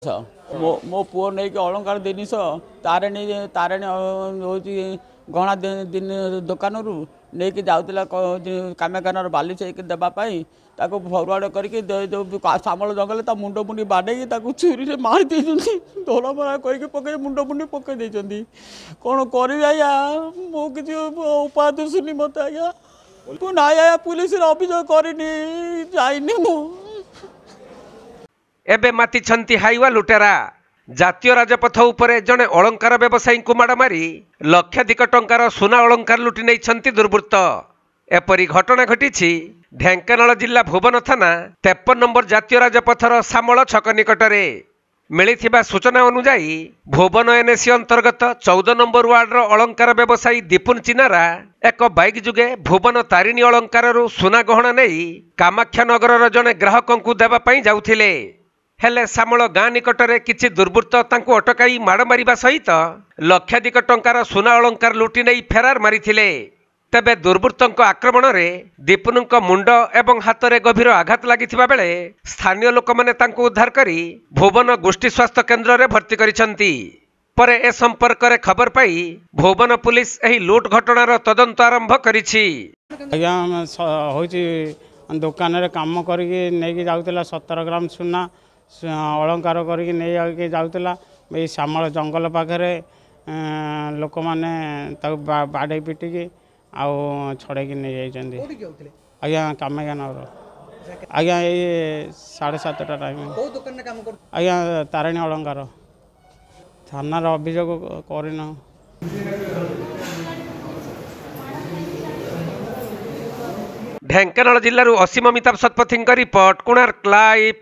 मो पुओ नहीं कि अलंकार जिनिस तारिणी तारिणी हूँ गहना दिन दुकान रू नहीं कि जाऊला कामेखानार बाली से देवाई ताको फरवार्ड करके सामल जंगल ता मुंड मुंडी बाड़े छुरी से मारी देती धोला मरा करके पकड़े मुंड मुंडी पकई देती कौन करी आज्ञा मु कि उपाय दुसुनी मत आज्ञा ना आज्ञा पुलिस अभियोग करनी जाइनी मु एबे मातिछंती हाइवा लुटेरा जातीय राजपथ उपरे जड़े अलंकार व्यवसायी को माड़ मारी लक्षाधिक टंकार सुना अलंकार लुटि नहीं दुर्वृत्त। एपरी घटना घटी ढेंकानाल जिला भुवन थाना 53 नंबर जातीय राजपथर सामल छक निकटरे मिलिथिबा सूचना अनुसार भुवन एनएसी अंतर्गत 14 नंबर वार्डर अलंकार व्यवसायी दीपुन चिनारा एक बाइक जुगे भुवन तारिणी अलंकार सुना गहना नहीं कामाख्या नगर जड़े ग्राहक को देवाई जाउथिले हेले सामल गाँ निकटरे किछि दुर्वृत्त तांको अटकाई माड़ मारिबा सहित लक्षाधिक टंकार सुना अलंकार लुटि नहीं फेरार मारिथिले। तेबे दुर्वृत्तों आक्रमण में दीपुनक मुंड एवं हाथ में गभीर आघात लागिथिबा बेले स्थानीय लोक माने तांको उद्धार करी भुवन गोष्ठी स्वास्थ्य केन्द्र में भर्ती करिसंती। परे ए संपर्क में खबर पाई भुवन पुलिस एही लूट घटनार तदंत आरंभ करिछि। दुकान रे काम करके नहीं जाऊला 17 ग्राम सुना अलंकार करके जाऊला श्यामल जंगल पाखे लोक मैंने बाड़े पिटिकी आउ छड़े नहीं जाइए आज्ञा कामेख्या नगर आज्ञा ये 7:30 टाइम आज्ञा तारिणी अलंकार थानार अभियोग करना। ढेंकानाल जिल्लारू असीम अमिताभ शतपथी रिपोर्ट कोणार्क लाइव।